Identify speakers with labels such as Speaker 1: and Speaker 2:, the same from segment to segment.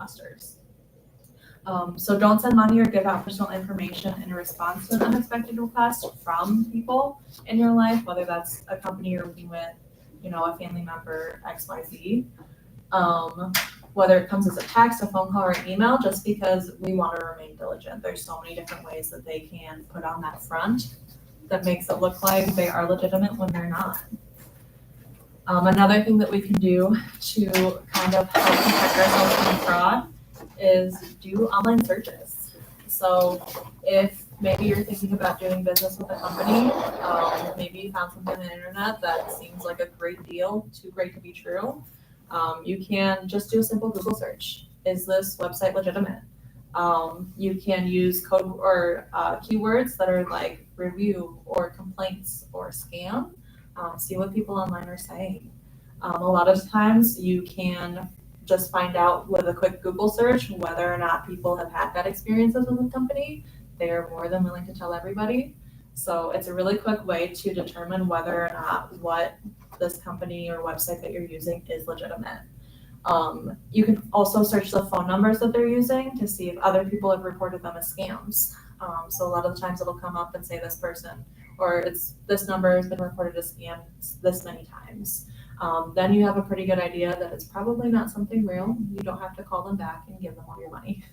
Speaker 1: fraudsters. So don't send money or give out personal information in response to an unexpected request from people in your life, whether that's a company you're working with, a family member, XYZ. Whether it comes as a text, a phone call, or an email, just because we want to remain diligent. There's so many different ways that they can put on that front that makes it look like they are legitimate when they're not. Another thing that we can do to kind of help protect ourselves from fraud is do online searches. So if maybe you're thinking about doing business with a company, maybe you found something on the internet that seems like a great deal, too great to be true, you can just do a simple Google search. Is this website legitimate? You can use code or keywords that are like review or complaints or scam. See what people online are saying. A lot of times you can just find out with a quick Google search whether or not people have had bad experiences with the company. They are more than willing to tell everybody. So it's a really quick way to determine whether or not what this company or website that you're using is legitimate. You can also search the phone numbers that they're using to see if other people have reported them as scams. So a lot of the times it'll come up and say this person, or this number has been reported as scam this many times. Then you have a pretty good idea that it's probably not something real. You don't have to call them back and give them all your money.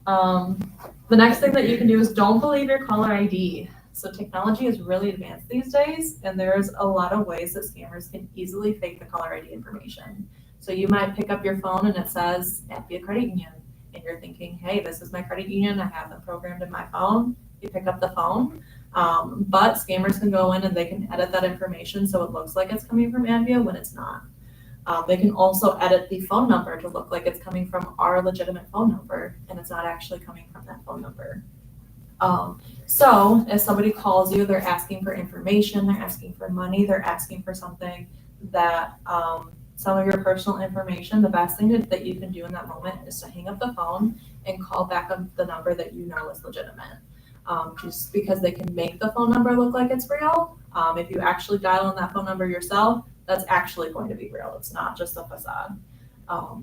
Speaker 1: The next thing that you can do is don't believe your caller ID. So technology is really advanced these days, and there's a lot of ways that scammers can easily fake the caller ID information. So you might pick up your phone and it says Advia Credit Union, and you're thinking, hey, this is my credit union, I have them programmed in my phone. You pick up the phone, but scammers can go in and they can edit that information so it looks like it's coming from Advia when it's not. They can also edit the phone number to look like it's coming from our legitimate phone number, and it's not actually coming from that phone number. So if somebody calls you, they're asking for information, they're asking for money, they're asking for something that, some of your personal information, the best thing that you can do in that moment is to hang up the phone and call back on the number that you know is legitimate. Just because they can make the phone number look like it's real. If you actually dial on that phone number yourself, that's actually going to be real. It's not just a facade.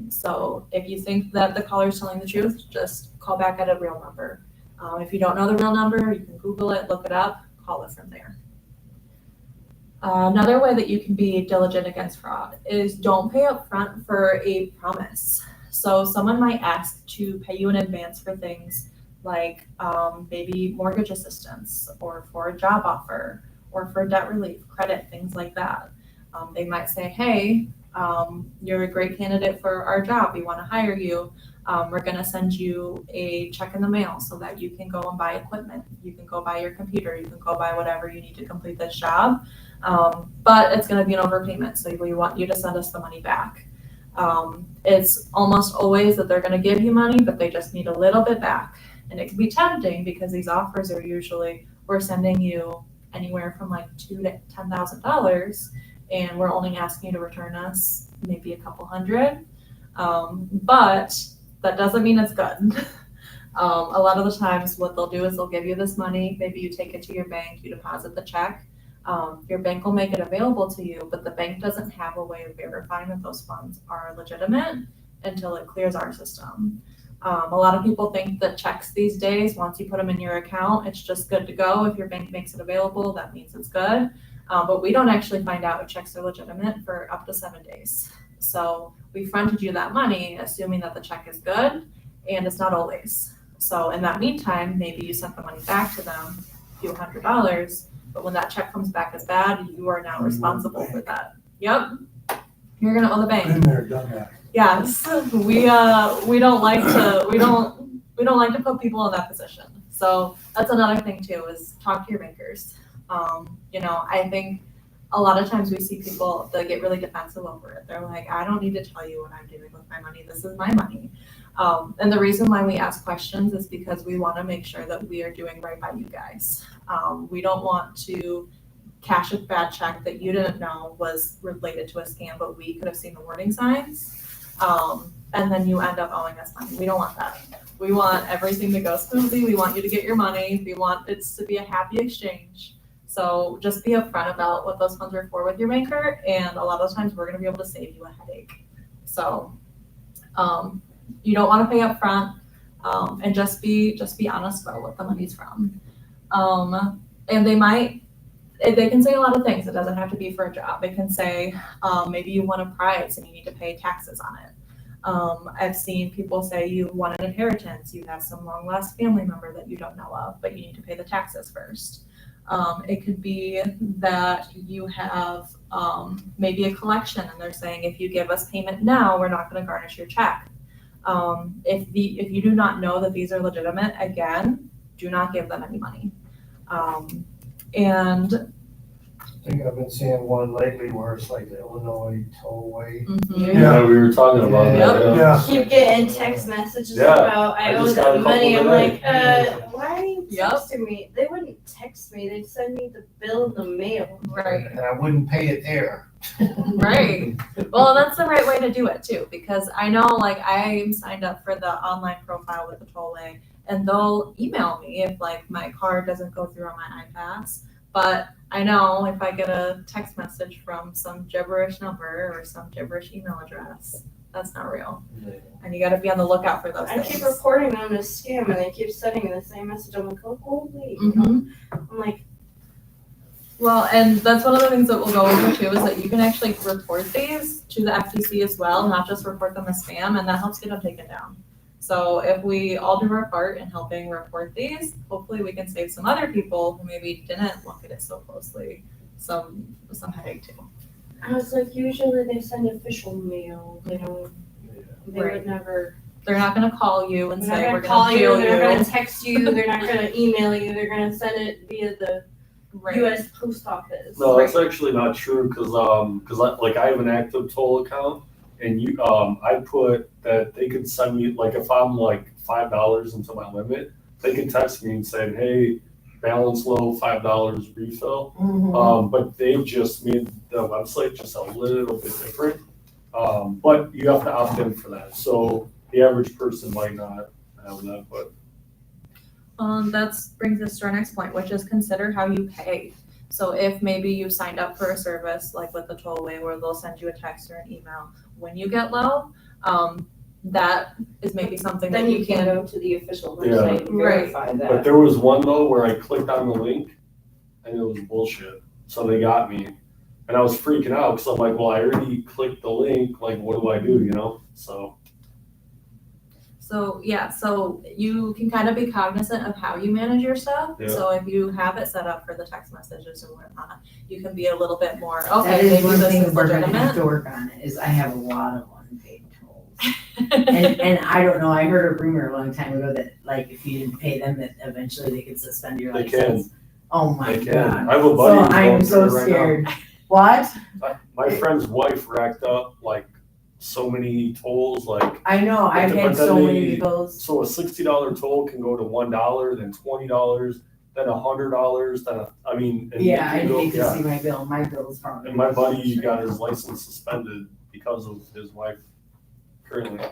Speaker 1: So if you think that the caller is telling the truth, just call back at a real number. If you don't know the real number, you can Google it, look it up, call it from there. Another way that you can be diligent against fraud is don't pay up front for a promise. So someone might ask to pay you in advance for things like maybe mortgage assistance or for a job offer or for debt relief, credit, things like that. They might say, hey, you're a great candidate for our job. We want to hire you. We're going to send you a check in the mail so that you can go and buy equipment. You can go buy your computer. You can go buy whatever you need to complete this job. But it's going to be an overpayment. So we want you to send us the money back. It's almost always that they're going to give you money, but they just need a little bit back. And it can be tempting because these offers are usually, we're sending you anywhere from like $2,000 to $10,000, and we're only asking you to return us maybe a couple hundred. But that doesn't mean it's good. A lot of the times what they'll do is they'll give you this money, maybe you take it to your bank, you deposit the check, your bank will make it available to you, but the bank doesn't have a way of verifying that those funds are legitimate until it clears our system. A lot of people think that checks these days, once you put them in your account, it's just good to go. If your bank makes it available, that means it's good. But we don't actually find out if checks are legitimate for up to 7 days. So we fronted you that money, assuming that the check is good, and it's not always. So in that meantime, maybe you sent the money back to them, a few $100s, but when that check comes back as bad, you are now responsible for that. Yep, you're gonna owe the bank.
Speaker 2: Been there, done that.
Speaker 1: Yes, we don't like to put people in that position. So that's another thing too, is talk to your bankers. I think a lot of times we see people that get really defensive over it. They're like, I don't need to tell you what I'm doing with my money. This is my money. And the reason why we ask questions is because we want to make sure that we are doing right by you guys. We don't want to cash a bad check that you didn't know was related to a scam, but we could have seen the warning signs. And then you end up owing us money. We don't want that. We want everything to go smoothly. We want you to get your money. We want it to be a happy exchange. So just be upfront about what those funds are for with your banker, and a lot of times we're going to be able to save you a headache. So You don't want to pay up front, and just be honest about what the money's from. And they can say a lot of things. It doesn't have to be for a job. It can say, maybe you won a prize and you need to pay taxes on it. I've seen people say you won an inheritance, you have some long lost family member that you don't know of, but you need to pay the taxes first. It could be that you have maybe a collection and they're saying if you give us payment now, we're not going to garnish your check. If you do not know that these are legitimate, again, do not give them any money. And
Speaker 2: I think I've been seeing one lately where it's like the Illinois tollway.
Speaker 3: Yeah, we were talking about that.
Speaker 2: Yeah.
Speaker 4: Keep getting text messages
Speaker 3: Yeah,
Speaker 4: about
Speaker 3: I
Speaker 4: I owe
Speaker 3: just got a
Speaker 4: them money. I'm
Speaker 3: couple
Speaker 4: like,
Speaker 3: today.
Speaker 4: why are you texting me? They wouldn't text me. They'd send me the bill in the mail.
Speaker 1: right.
Speaker 2: And I wouldn't pay it there.
Speaker 1: Right. Well, that's the right way to do it too, because I know like I'm signed up for the online profile with the tollway and they'll email me if like my card doesn't go through on my iPass. But I know if I get a text message from some gibberish number or some gibberish email address, that's not real. And you got to be on the lookout for those
Speaker 4: I
Speaker 1: things.
Speaker 4: keep reporting them as scam and they keep sending me the same message. I'm like, oh, holy.
Speaker 1: Mhm.
Speaker 4: I'm like,
Speaker 1: Well, and that's one of the things that we'll go over too, is that you can actually report these to the FTC as well, not just report them as spam, and that helps get them taken down. So if we all do our part in helping report these, hopefully we can save some other people who maybe didn't look at it so closely some headache too.
Speaker 4: I was like, usually they send official mail. They don't, they
Speaker 1: Right.
Speaker 4: would never.
Speaker 1: They're not gonna call you and
Speaker 4: They're
Speaker 1: say,
Speaker 4: not
Speaker 1: we're
Speaker 4: gonna call
Speaker 1: gonna
Speaker 4: you,
Speaker 1: jail
Speaker 4: they're
Speaker 1: you.
Speaker 4: gonna text you, they're not gonna email you, they're gonna send it via the
Speaker 1: Right.
Speaker 4: US Post Office.
Speaker 3: No, that's actually not true, cause I have an active toll account and I put that they could send me, like if I'm like $5 into my limit, they can text me and say, hey, balance low, $5 refill. But they've just made the website just a little bit different. But you have to opt in for that. So the average person might not have that, but.
Speaker 1: That brings us to our next point, which is consider how you pay. So if maybe you signed up for a service like with the tollway where they'll send you a text or an email when you get low, that is maybe something
Speaker 4: Then
Speaker 1: that
Speaker 4: you can go to the official website and
Speaker 1: Right.
Speaker 4: verify
Speaker 3: But
Speaker 4: that.
Speaker 3: there was one though where I clicked on the link and it was bullshit. So they got me. And I was freaking out because I'm like, well, I already clicked the link. Like, what do I do, you know?
Speaker 1: So yeah, so you can kind of be cognizant of how you manage your stuff.
Speaker 3: Yeah.
Speaker 1: So if you have it set up for the text messages and whatnot, you can be a little bit more,
Speaker 5: That
Speaker 1: okay,
Speaker 5: is
Speaker 1: maybe
Speaker 5: one
Speaker 1: this
Speaker 5: thing
Speaker 1: is
Speaker 5: we're gonna have
Speaker 1: legitimate.
Speaker 5: to work on, is I have a lot of unpaid tolls. And I don't know, I heard a rumor a long time ago that like if you didn't pay them, that eventually they could suspend your
Speaker 3: They
Speaker 5: license. Oh my
Speaker 3: They can.
Speaker 5: god.
Speaker 3: I have a
Speaker 5: So
Speaker 3: buddy who's
Speaker 5: I
Speaker 3: going
Speaker 5: am
Speaker 3: through
Speaker 5: so
Speaker 3: it right now.
Speaker 5: scared. What?
Speaker 3: My friend's wife racked up like so many tolls, like,
Speaker 5: I know, I've
Speaker 3: But
Speaker 5: had
Speaker 3: then
Speaker 5: so
Speaker 3: they-
Speaker 5: many bills.
Speaker 3: so a $60 toll can go to $1, then $20, then $100, then, and
Speaker 5: Yeah,
Speaker 3: it
Speaker 5: I'd
Speaker 3: can go-
Speaker 5: hate to
Speaker 3: yeah.
Speaker 5: see my bill. My bill's probably.
Speaker 3: And my buddy got his license suspended because of his wife currently.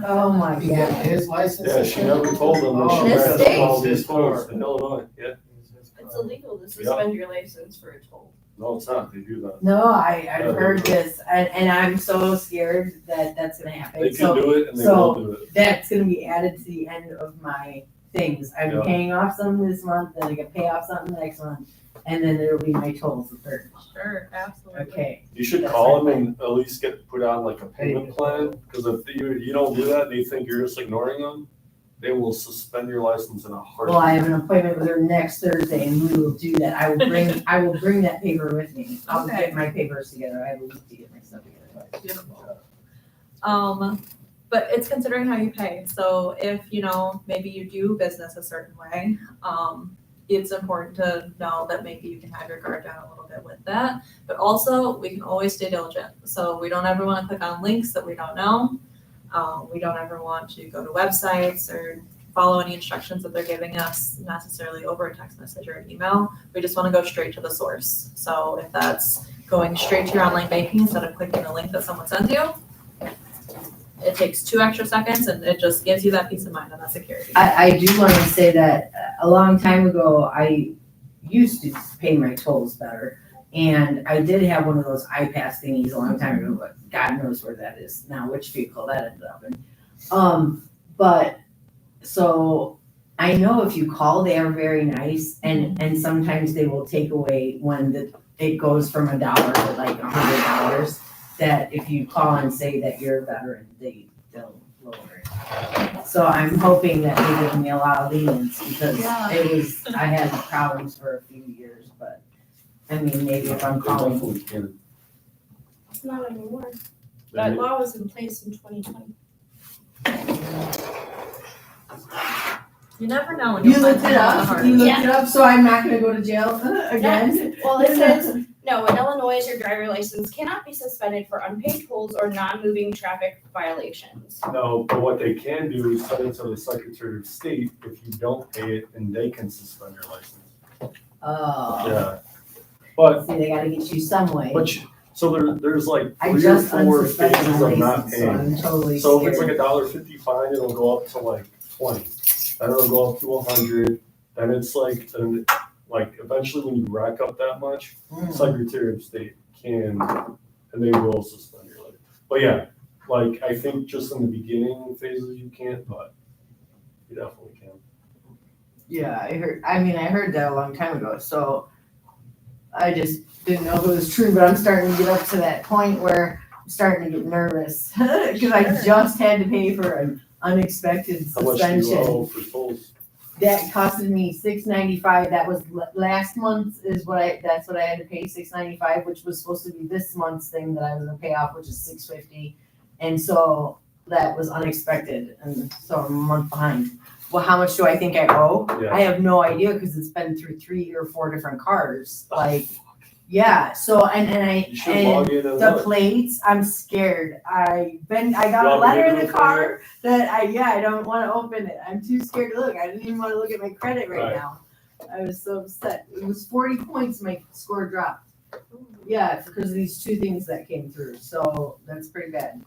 Speaker 5: Oh my
Speaker 2: He got
Speaker 5: god.
Speaker 2: his license.
Speaker 3: Yeah, she never told him that
Speaker 2: Oh,
Speaker 3: she
Speaker 4: This
Speaker 3: racked
Speaker 4: state?
Speaker 3: up all these
Speaker 2: His
Speaker 3: tolls
Speaker 2: car.
Speaker 3: in Illinois, yeah.
Speaker 4: It's illegal to suspend your license for a toll.
Speaker 3: No, it's not, they do that.
Speaker 5: No, I've
Speaker 3: Yeah,
Speaker 5: heard
Speaker 3: they-
Speaker 5: this and I'm so scared that that's gonna happen.
Speaker 3: They can
Speaker 5: So
Speaker 3: do it and they
Speaker 5: so-
Speaker 3: will do it.
Speaker 5: that's gonna be added to the end of my things. I'm
Speaker 3: Yeah.
Speaker 5: paying off some this month, then I can pay off something next month, and then there'll be my tolls the third month.
Speaker 1: Sure, absolutely.
Speaker 5: Okay.
Speaker 3: You should
Speaker 5: That's
Speaker 3: call
Speaker 5: my
Speaker 3: them and at least get put on like a payment plan, because if you don't do that, they think you're just ignoring them, they will suspend your license in a heartbeat.
Speaker 5: Well, I have an appointment with her next Thursday and we will do that. I will bring that paper with me. I'll
Speaker 1: Okay.
Speaker 5: get my papers together. I have a week to get my stuff together.
Speaker 1: Beautiful. But it's considering how you pay. So if, maybe you do business a certain way, it's important to know that maybe you can have your guard down a little bit with that. But also, we can always stay diligent. So we don't ever want to click on links that we don't know. We don't ever want to go to websites or follow any instructions that they're giving us necessarily over a text message or an email. We just want to go straight to the source. So if that's going straight to your online banking instead of clicking the link that someone sends you, it takes 2 extra seconds and it just gives you that peace of mind and that security.
Speaker 5: I do want to say that a long time ago, I used to pay my tolls better. And I did have one of those iPass thingies a long time ago, but God knows where that is now, which vehicle that ended up in. But, so, I know if you call, they are very nice, and sometimes they will take away when it goes from $1 to like $100, that if you call and say that you're a veteran, they'll lower it. So I'm hoping that they give me a lot of lenience, because I had problems for a few years, but, I mean, maybe if I'm calling.
Speaker 3: Definitely can.
Speaker 4: It's not anymore. That law was in place in 2020.
Speaker 1: You never know when
Speaker 5: You
Speaker 1: you'll
Speaker 5: looked
Speaker 1: find
Speaker 5: it
Speaker 1: someone
Speaker 5: up,
Speaker 1: hard.
Speaker 5: you looked it up, so I'm not gonna go to jail again?
Speaker 4: Well, it says, no, in Illinois, your driver license cannot be suspended for unpaid tolls or non-moving traffic violations.
Speaker 3: No, but what they can do is send it to the Secretary of State if you don't pay it, and they can suspend your license.
Speaker 5: Oh.
Speaker 3: Yeah. But,
Speaker 5: See, they gotta get you some way.
Speaker 3: so there's like
Speaker 5: I
Speaker 3: 3 or
Speaker 5: just
Speaker 3: 4
Speaker 5: unsuspended
Speaker 3: cases
Speaker 5: my
Speaker 3: of not
Speaker 5: license, so
Speaker 3: paying.
Speaker 5: I'm totally
Speaker 3: So if
Speaker 5: scared.
Speaker 3: it's like $1.50 fine, it'll go up to like 20. Then it'll go up to 100. Then it's like eventually when you rack up that much, Secretary of State can, and they will suspend your license. But yeah, like I think just in the beginning phases you can't, but you definitely can.
Speaker 5: Yeah, I heard that a long time ago, so I just didn't know if it was true, but I'm starting to get up to that point where I'm starting to get nervous, because I just had to pay for an unexpected
Speaker 3: How much do you
Speaker 5: suspension.
Speaker 3: owe for tolls?
Speaker 5: That costed me $6.95. That was last month that's what I had to pay, $6.95, which was supposed to be this month's thing that I was gonna pay off, which is $6.50. And so that was unexpected, and so I'm a month behind. Well, how much do I think I owe?
Speaker 3: Yeah.
Speaker 5: I have no idea, because it's been through 3 or 4 different cars. Like, yeah, so,
Speaker 3: You should log in and
Speaker 5: the
Speaker 3: look.
Speaker 5: plates, I'm scared. I got
Speaker 3: You
Speaker 5: a
Speaker 3: want me
Speaker 5: letter
Speaker 3: to
Speaker 5: in
Speaker 3: do
Speaker 5: the
Speaker 3: it for
Speaker 5: car that I don't wanna open it. I'm too scared to look. I didn't even wanna look at my credit right
Speaker 3: Right.
Speaker 5: now. I was so upset. It was 40 points, my score dropped. Yeah, it's because of these 2 things that came through, so that's pretty bad.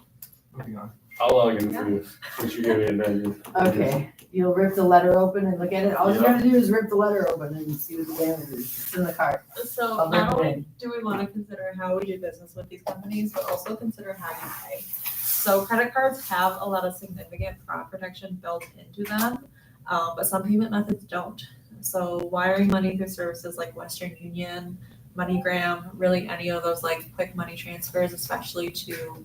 Speaker 2: Moving on.
Speaker 3: I'll log in for you since you gave me a negative.
Speaker 5: Okay, you'll rip the letter open and look at it. All you
Speaker 3: Yeah.
Speaker 5: gotta do is rip the letter open and see what the damage is. It's in the car.
Speaker 1: So
Speaker 5: I'll
Speaker 1: not
Speaker 5: rip it
Speaker 1: only
Speaker 5: in.
Speaker 1: do we want to consider how we do business with these companies, but also consider how you pay. So credit cards have a lot of significant fraud protection built into them, but some payment methods don't. So wiring money through services like Western Union, MoneyGram, really any of those like quick money transfers, especially to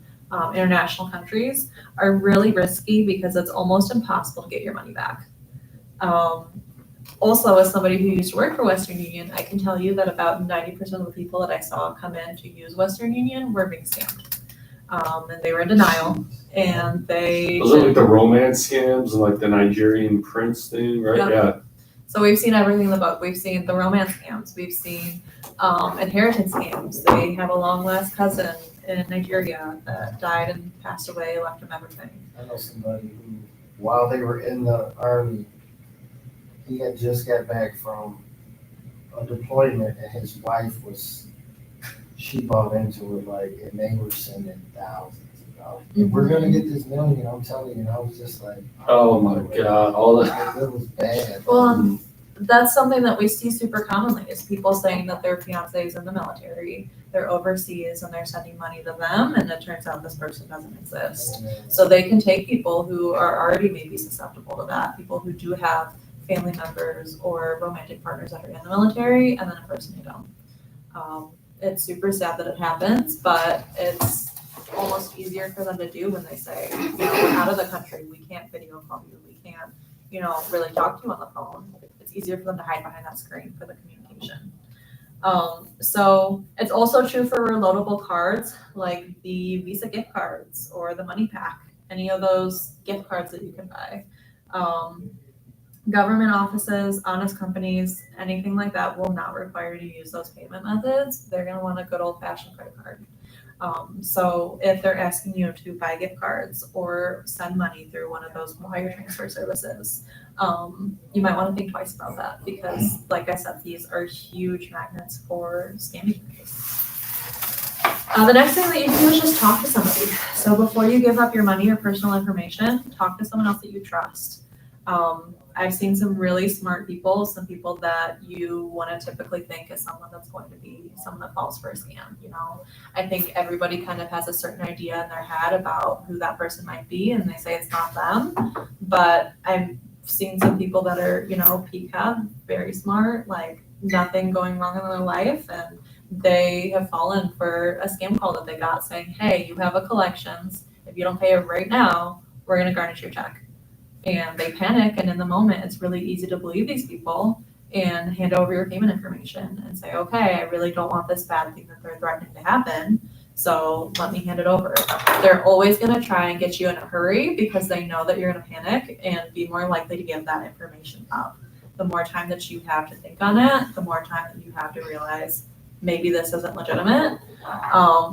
Speaker 1: international countries, are really risky because it's almost impossible to get your money back. Also, as somebody who used to work for Western Union, I can tell you that about 90% of the people that I saw come in to use Western Union were being scammed. And they were in denial, and they.
Speaker 3: Those are like the romance scams and like the Nigerian prince thing, right?
Speaker 1: Yep.
Speaker 3: Yeah.
Speaker 1: So we've seen everything in the book. We've seen the romance scams. We've seen inheritance scams. They have a long lost cousin in Nigeria that died and passed away, left him everything.
Speaker 2: I know somebody who, while they were in the army, he had just got back from a deployment, and his wife she bought into it, like, and they were sending thousands of dollars. We're gonna get this million, I'm telling you, and I was just like.
Speaker 3: Oh my God, all that.
Speaker 2: It was bad.
Speaker 1: Well, that's something that we see super commonly is people saying that their fiance is in the military, they're overseas, and they're sending money to them, and it turns out this person doesn't exist. So they can take people who are already maybe susceptible to that, people who do have family members or romantic partners that are in the military, and then a person who don't. It's super sad that it happens, but it's almost easier for them to do when they say, we're out of the country, we can't video call you, we can't, really talk to you on the phone. It's easier for them to hide behind that screen for the communication. So it's also true for reloadable cards like the Visa gift cards or the Money Pack, any of those gift cards that you can buy. Government offices, honest companies, anything like that will not require you to use those payment methods. They're going to want a good old-fashioned credit card. So if they're asking you to buy gift cards or send money through one of those wire transfer services, you might want to think twice about that because, like I said, these are huge magnets for scamming. The next thing that you can do is just talk to somebody. So before you give up your money or personal information, talk to someone else that you trust. I've seen some really smart people, some people that you want to typically think is someone that's going to be someone that falls for a scam. I think everybody kind of has a certain idea in their head about who that person might be, and they say it's not them. But I've seen some people that are, PCAB, very smart, like nothing going wrong in their life, and they have fallen for a scam call that they got saying, hey, you have a collections. If you don't pay it right now, we're going to garnish your check. And they panic, and in the moment, it's really easy to believe these people and hand over your payment information and say, okay, I really don't want this bad thing that they're threatening to happen, so let me hand it over. They're always going to try and get you in a hurry because they know that you're going to panic and be more likely to give that information up. The more time that you have to think on it, the more time that you have to realize maybe this isn't legitimate.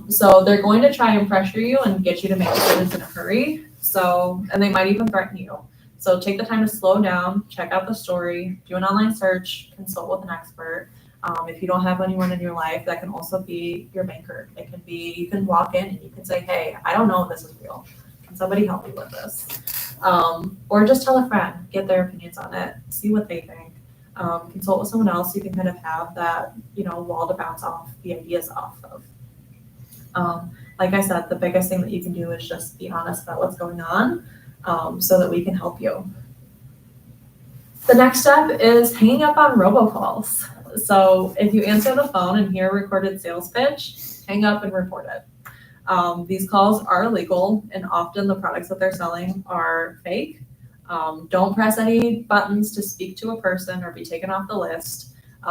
Speaker 1: So they're going to try and pressure you and get you to make decisions in a hurry. And they might even threaten you. So take the time to slow down, check out the story, do an online search, consult with an expert. If you don't have anyone in your life, that can also be your banker. It can be, you can walk in and you can say, hey, I don't know if this is real. Can somebody help me with this? Or just tell a friend, get their opinions on it, see what they think. Consult with someone else. You can kind of have that, wall to bounce off the ideas off of. Like I said, the biggest thing that you can do is just be honest about what's going on, so that we can help you. The next step is hanging up on robocalls. So if you answer the phone and hear a recorded sales pitch, hang up and report it. These calls are illegal, and often the products that they're selling are fake. Don't press any buttons to speak to a person or be taken off the list. A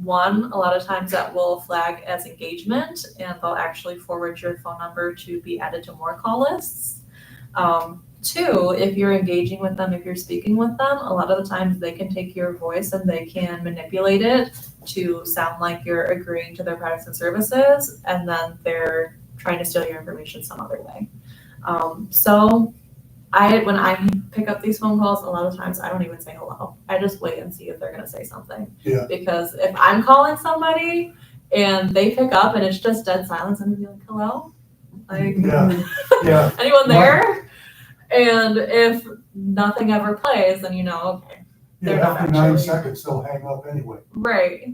Speaker 1: lot of times that will flag as engagement, and they'll actually forward your phone number to be added to more call lists. Two, if you're engaging with them, if you're speaking with them, a lot of the times they can take your voice and they can manipulate it to sound like you're agreeing to their products and services, and then they're trying to steal your information some other way. When I pick up these phone calls, a lot of times I don't even say hello. I just wait and see if they're going to say something.
Speaker 6: Yeah.
Speaker 1: Because if I'm calling somebody and they pick up and it's just dead silence, I'm going to be like, hello? Like,
Speaker 6: Yeah.
Speaker 1: anyone there? And if nothing ever plays, then okay. They're not
Speaker 6: After 9
Speaker 1: actually-
Speaker 6: seconds, they'll hang up anyway.
Speaker 1: Right.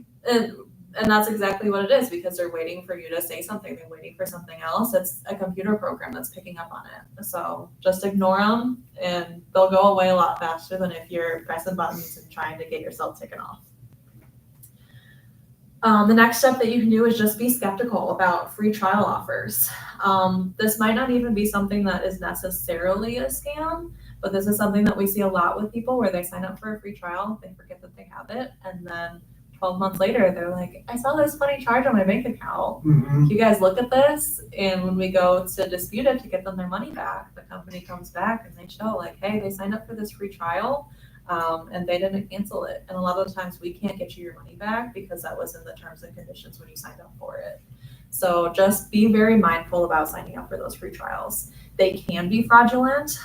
Speaker 1: And that's exactly what it is, because they're waiting for you to say something. They're waiting for something else. It's a computer program that's picking up on it. So just ignore them, and they'll go away a lot faster than if you're pressing buttons and trying to get yourself taken off. The next step that you can do is just be skeptical about free trial offers. This might not even be something that is necessarily a scam, but this is something that we see a lot with people where they sign up for a free trial, they forget that they have it, and then 12 months later, they're like, I saw this funny charge on my bank account.
Speaker 6: Mm-hmm.
Speaker 1: You guys look at this, and when we go to dispute it to get them their money back, the company comes back and they show like, hey, they signed up for this free trial, and they didn't cancel it. And a lot of the times we can't get you your money back because that was in the terms and conditions when you signed up for it. So just be very mindful about signing up for those free trials. They can be fraudulent,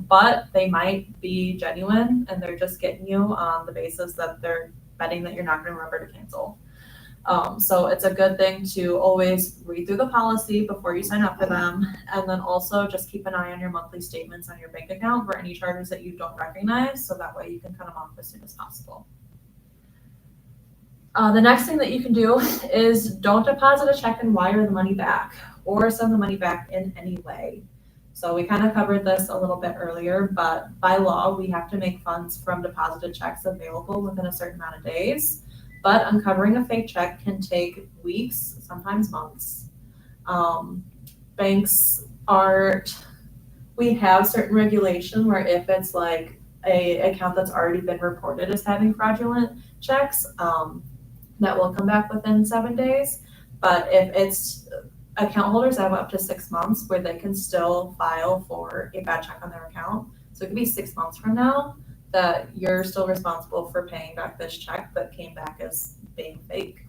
Speaker 1: but they might be genuine, and they're just getting you on the basis that they're betting that you're not going to remember to cancel. So it's a good thing to always read through the policy before you sign up for them, and then also just keep an eye on your monthly statements on your bank account for any charges that you don't recognize, so that way you can cut them off as soon as possible. The next thing that you can do is don't deposit a check and wire the money back, or send the money back in any way. So we kind of covered this a little bit earlier, but by law, we have to make funds from deposited checks available within a certain amount of days. But uncovering a fake check can take weeks, sometimes months. Banks we have certain regulation where if it's like a account that's already been reported as having fraudulent checks, that will come back within 7 days. But if it's account holders have up to 6 months where they can still file for a bad check on their account. So it could be 6 months from now that you're still responsible for paying back this check that came back as being fake.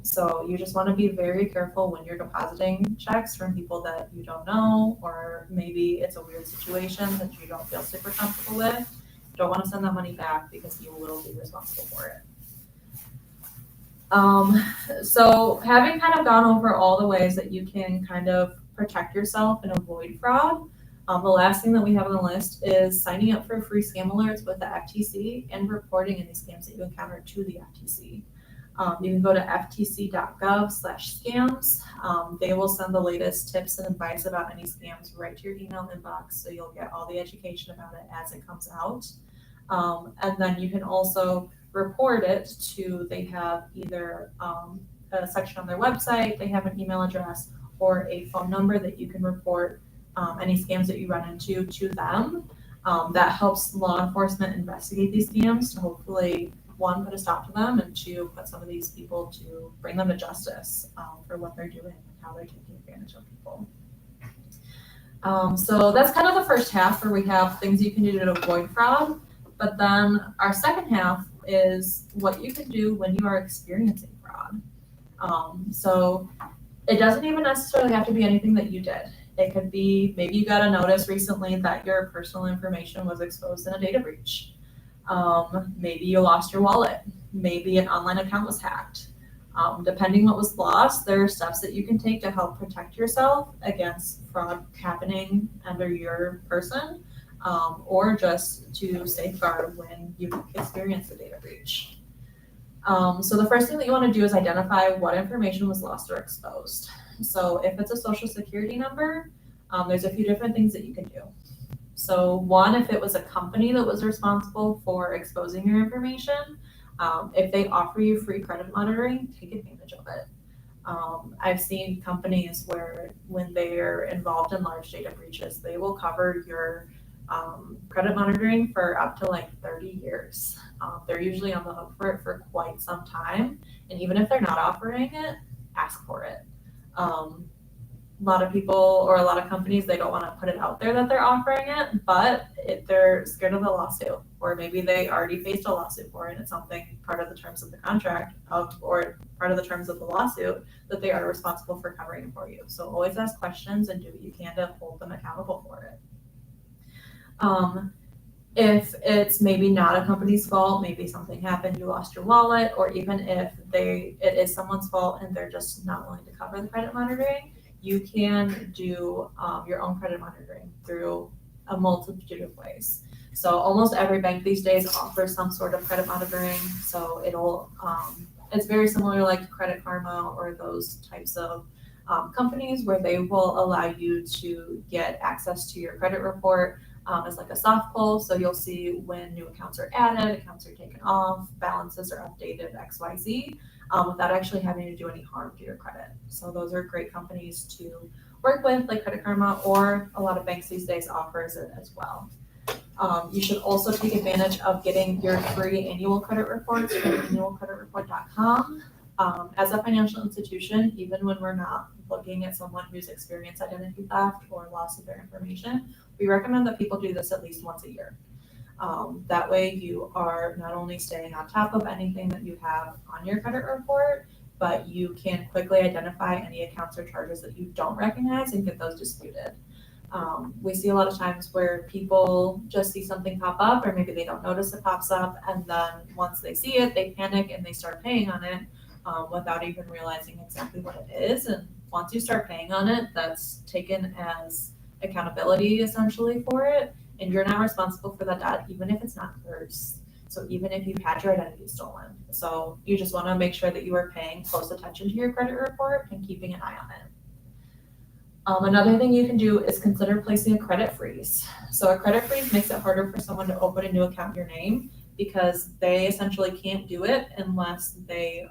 Speaker 1: So you just want to be very careful when you're depositing checks from people that you don't know, or maybe it's a weird situation that you don't feel super comfortable with. You don't want to send that money back because you will be responsible for it. So having kind of gone over all the ways that you can kind of protect yourself and avoid fraud, The last thing that we have on the list is signing up for free scam alerts with the FTC and reporting any scams that you encounter to the FTC. You can go to ftc.gov/scams. They will send the latest tips and advice about any scams right to your email inbox, so you'll get all the education about it as it comes out. And then you can also report it to, they have either a section on their website, they have an email address, or a phone number that you can report any scams that you run into to them. That helps law enforcement investigate these scams to hopefully, one, put a stop to them, and two, put some of these people to bring them to justice for what they're doing and how they're taking advantage of people. So that's kind of the first half where we have things you can do to avoid fraud. But then our second half is what you can do when you are experiencing fraud. So it doesn't even necessarily have to be anything that you did. It could be, maybe you got a notice recently that your personal information was exposed in a data breach. Maybe you lost your wallet. Maybe an online account was hacked. Depending what was lost, there are steps that you can take to help protect yourself against fraud happening under your person, or just to safeguard when you experience a data breach. So the first thing that you want to do is identify what information was lost or exposed. So if it's a social security number, there's a few different things that you can do. So one, if it was a company that was responsible for exposing your information, if they offer you free credit monitoring, take advantage of it. I've seen companies where when they're involved in large data breaches, they will cover your credit monitoring for up to like 30 years. They're usually on the hook for it for quite some time. And even if they're not offering it, ask for it. A lot of people or a lot of companies, they don't want to put it out there that they're offering it, but they're scared of the lawsuit, or maybe they already faced a lawsuit for it, and it's something part of the terms of the contract or part of the terms of the lawsuit that they are responsible for covering for you. So always ask questions and do what you can to hold them accountable for it. If it's maybe not a company's fault, maybe something happened, you lost your wallet, or even if it is someone's fault and they're just not willing to cover the credit monitoring, you can do your own credit monitoring through a multitude of ways. So almost every bank these days offers some sort of credit monitoring. So it's very similar like to Credit Karma or those types of companies where they will allow you to get access to your credit report as like a soft pull. So you'll see when new accounts are added, accounts are taken off, balances are updated, XYZ, without actually having to do any harm to your credit. So those are great companies to work with, like Credit Karma, or a lot of banks these days offers it as well. You should also take advantage of getting your free annual credit reports from annualcreditreport.com. As a financial institution, even when we're not looking at someone who's experienced identity theft or loss of their information, we recommend that people do this at least once a year. That way you are not only staying on top of anything that you have on your credit report, but you can quickly identify any accounts or charges that you don't recognize and get those disputed. We see a lot of times where people just see something pop up, or maybe they don't notice it pops up, and then once they see it, they panic and they start paying on it without even realizing exactly what it is. And once you start paying on it, that's taken as accountability essentially for it, and you're not responsible for that debt, even if it's not yours. So even if you've had your identity stolen. So you just want to make sure that you are paying close attention to your credit report and keeping an eye on it. Another thing you can do is consider placing a credit freeze. So a credit freeze makes it harder for someone to open a new account in your name, because they essentially can't do it unless they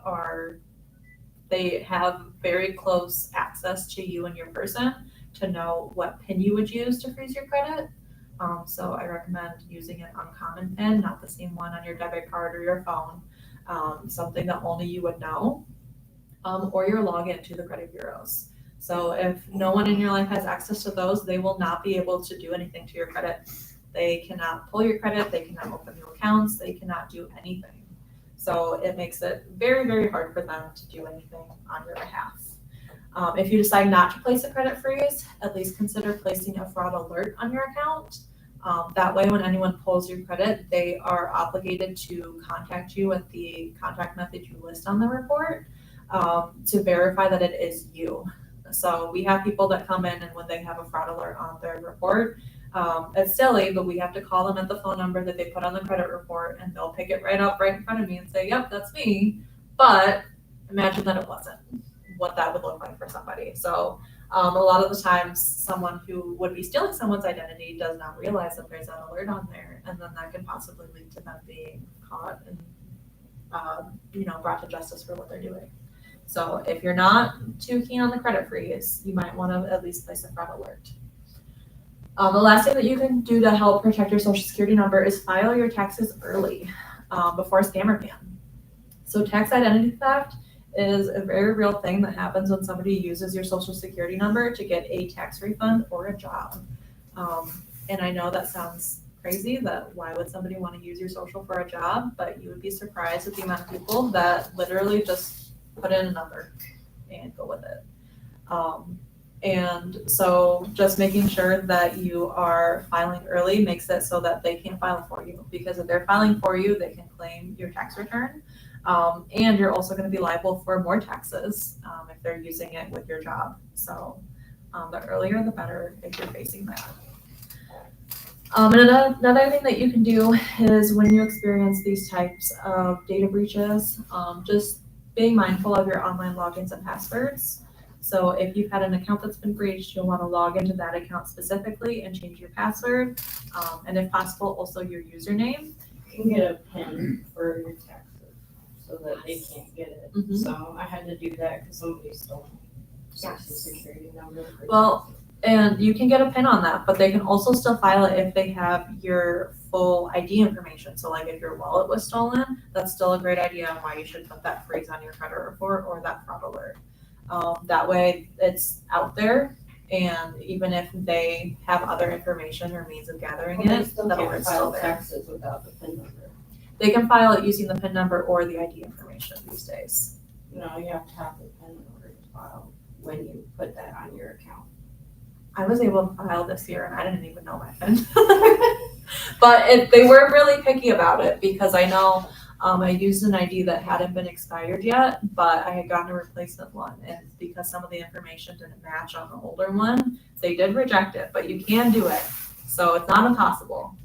Speaker 1: have very close access to you and your person to know what PIN you would use to freeze your credit. So I recommend using an uncommon PIN, not the same one on your debit card or your phone, something that only you would know, or your login to the credit bureaus. So if no one in your life has access to those, they will not be able to do anything to your credit. They cannot pull your credit, they cannot open new accounts, they cannot do anything. So it makes it very, very hard for them to do anything on your behalf. If you decide not to place a credit freeze, at least consider placing a fraud alert on your account. That way, when anyone pulls your credit, they are obligated to contact you with the contact method you list on the report to verify that it is you. So we have people that come in and when they have a fraud alert on their report, it's silly, but we have to call them at the phone number that they put on the credit report and they'll pick it right up right in front of me and say, yep, that's me. But imagine that it wasn't, what that would look like for somebody. So a lot of the times someone who would be stealing someone's identity does not realize that there's that alert on there, and then that could possibly lead to them being caught and brought to justice for what they're doing. So if you're not too keen on the credit freeze, you might want to at least place a fraud alert. The last thing that you can do to help protect your social security number is file your taxes early before a scammer can. So tax identity theft is a very real thing that happens when somebody uses your social security number to get a tax refund or a job. And I know that sounds crazy, that why would somebody want to use your social for a job, but you would be surprised at the amount of people that literally just put in a number and go with it. And so just making sure that you are filing early makes it so that they can't file for you, because if they're filing for you, they can claim your tax return. And you're also going to be liable for more taxes if they're using it with your job. So the earlier the better if you're facing that. And another thing that you can do is when you experience these types of data breaches, just being mindful of your online logins and passwords. So if you've had an account that's been breached, you'll want to log into that account specifically and change your password. And if possible, also your username.
Speaker 4: You can get a PIN for your taxes so that they can't get it.
Speaker 1: Mhm.
Speaker 4: So I had to do that because somebody stole my social security number.
Speaker 1: Well, and you can get a PIN on that, but they can also still file it if they have your full ID information. So like if your wallet was stolen, that's still a great idea on why you should put that freeze on your credit report or that fraud alert. That way it's out there, and even if they have other it or means of gathering it, that alert's still there.
Speaker 4: Taxes without the PIN number.
Speaker 1: They can file it using the PIN number or the ID information these days.
Speaker 4: No, you have to have the PIN in order to file when you put that on your account.
Speaker 1: I was able to file this year and I didn't even know my PIN. But they were really picky about it because I know I used an ID that hadn't been expired yet, but I had gotten a replacement one. And because some of the information didn't match on the older one, they did reject it, but you can do it. So it's not impossible.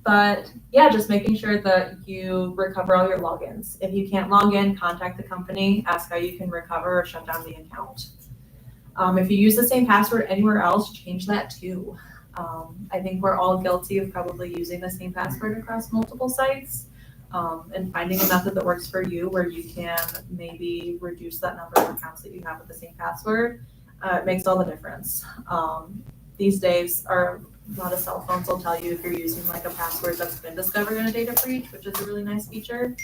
Speaker 1: But yeah, just making sure that you recover all your logins. If you can't log in, contact the company, ask how you can recover or shut down the account. If you use the same password anywhere else, change that too. I think we're all guilty of probably using the same password across multiple sites, and finding a method that works for you where you can maybe reduce that number of accounts that you have with the same password. It makes all the difference. These days, a lot of cell phones will tell you if you're using like a password that's been discovered in a data breach, which is a really nice feature.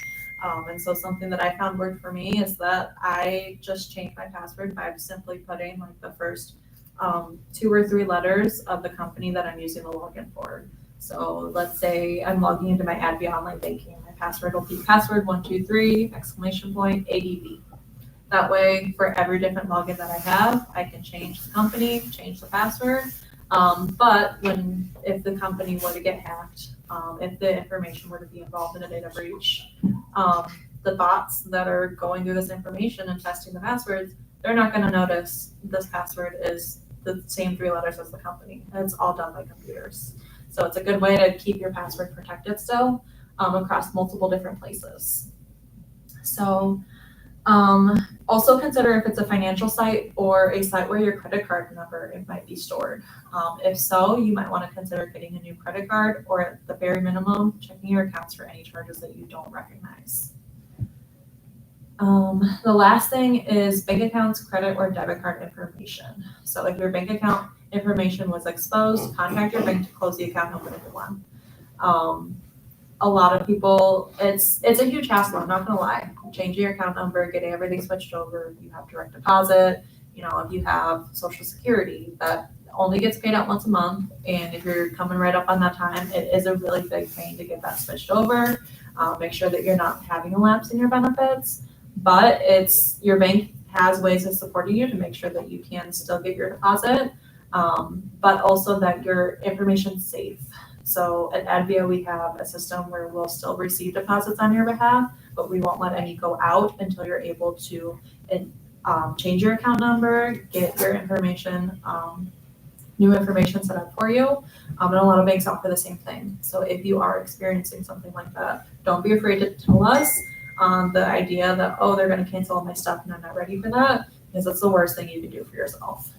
Speaker 1: And so something that I found worked for me is that I just changed my password by simply putting like the first 2 or 3 letters of the company that I'm using the login for. So let's say I'm logging into my Advia online banking. My password will be password 123 ADV. That way, for every different login that I have, I can change the company, change the password. But if the company were to get hacked, if the information were to be involved in a data breach, the bots that are going through this information and testing the passwords, they're not going to notice this password is the same 3 letters as the company. It's all done by computers. So it's a good way to keep your password protected still across multiple different places. So also consider if it's a financial site or a site where your credit card number might be stored. If so, you might want to consider getting a new credit card, or at the very minimum, checking your accounts for any charges that you don't recognize. The last thing is bank accounts, credit or debit card information. So if your bank account information was exposed, contact your bank to close the account and open a new one. A lot of people, it's a huge hassle, I'm not gonna lie. Changing your account number, getting everything switched over, you have direct deposit, if you have Social Security, that only gets paid out once a month, and if you're coming right up on that time, it is a really big pain to get that switched over. Make sure that you're not having a lapse in your benefits, but your bank has ways of supporting you to make sure that you can still get your deposit, but also that your information's safe. So at Advia, we have a system where we'll still receive deposits on your behalf, but we won't let any go out until you're able to change your account number, get your information, new information set up for you. And a lot of banks offer the same thing. So if you are experiencing something like that, don't be afraid to tell us. The idea that, oh, they're going to cancel all my stuff and I'm not ready for that, because that's the worst thing you can do for yourself.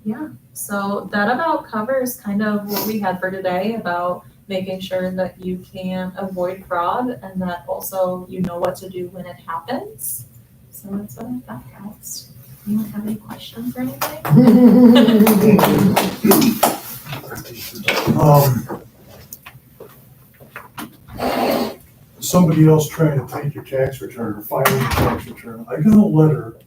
Speaker 1: Yeah, so that about covers kind of what we had for today about making sure that you can avoid fraud and that also you know what to do when it happens. So that's what I've got, guys. Anyone have any questions or anything?
Speaker 6: Somebody else trying to take your tax return or file your tax return. I got a letter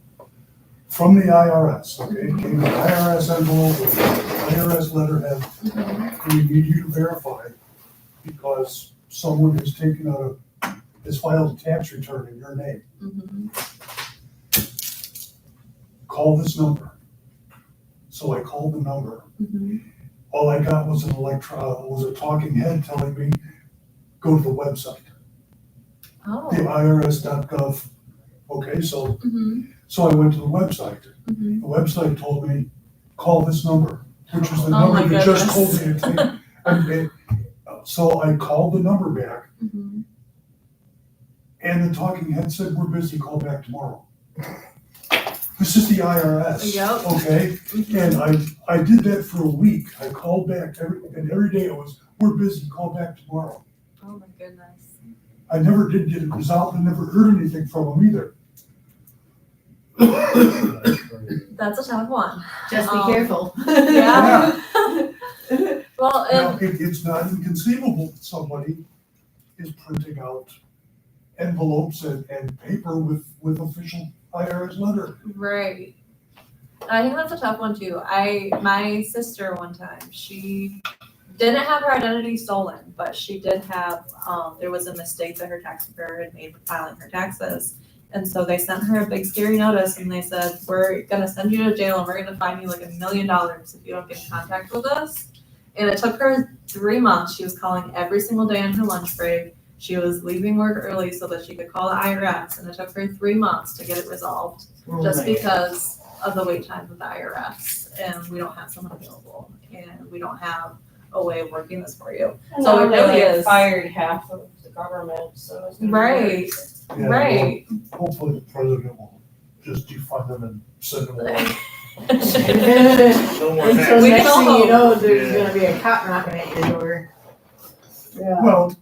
Speaker 6: from the IRS, okay? It came in an IRS envelope with IRS letterhead. We need you to verify because someone has has filed a tax return in your name. Call this number. So I called the number. All I got was a talking head telling me, go to the website, the irs.gov. Okay, so I went to the website. The website told me, call this number, which is the number that just told me to take. So I called the number back, and the talking head said, we're busy, call back tomorrow. This is the IRS, okay? And I did that for a week. I called back every day it was, we're busy, call back tomorrow.
Speaker 1: Oh my goodness.
Speaker 6: I never did get it resolved and never heard anything from them either.
Speaker 1: That's a tough one.
Speaker 5: Just be careful.
Speaker 1: Yeah. Well,
Speaker 6: Now, it's not inconceivable that somebody is printing out envelopes and paper with official IRS letter.
Speaker 1: right. I think that's a tough one too. My sister one time, she didn't have her identity stolen, but she did have, there was a mistake that her tax preparer had made with filing her taxes. And so they sent her a big scary notice and they said, we're gonna send you to jail and we're gonna fine you like $1 million if you don't get in contact with us. And it took her 3 months. She was calling every single day on her lunch break. She was leaving work early so that she could call the IRS, and it took her 3 months to get it resolved just because of the wait time of the IRS. And we don't have someone available, and we don't have a way of working this for you. So it really is
Speaker 4: fired half of the government, so it's gonna be
Speaker 1: right,
Speaker 6: Yeah,
Speaker 1: right.
Speaker 6: well, hopefully the president will just defund them and send them away.
Speaker 5: Until
Speaker 1: We
Speaker 5: next
Speaker 1: can
Speaker 5: thing
Speaker 1: all
Speaker 5: you know, there's gonna be a cop knocking at your door. Yeah.
Speaker 6: Well,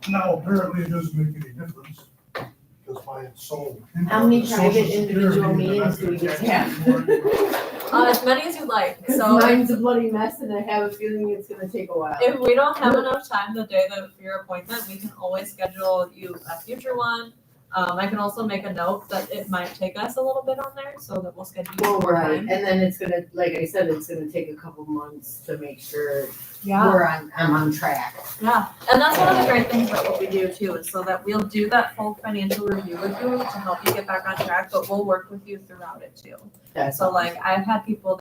Speaker 6: now apparently it doesn't make any difference because my soul.
Speaker 5: How many
Speaker 6: Social
Speaker 5: private
Speaker 6: Security
Speaker 5: individual
Speaker 6: and
Speaker 5: meetings do we get to have?
Speaker 1: As many as you like.
Speaker 5: Cause
Speaker 1: So
Speaker 5: mine's a bloody mess and I have a feeling it's gonna take a while.
Speaker 1: if we don't have enough time the day that for your appointment, we can always schedule you a future one. I can also make a note that it might take us a little bit on there so that we'll schedule you
Speaker 5: Well,
Speaker 1: more
Speaker 5: right,
Speaker 1: time.
Speaker 5: and then it's gonna, like I said, it's gonna take a couple months to make sure
Speaker 1: Yeah,
Speaker 5: I'm on track.
Speaker 1: yeah. And that's one of the great things about what we do too, is so that we'll do that full financial review with you to help you get back on track, but we'll work with you throughout it too.
Speaker 5: That's
Speaker 1: So like I've had people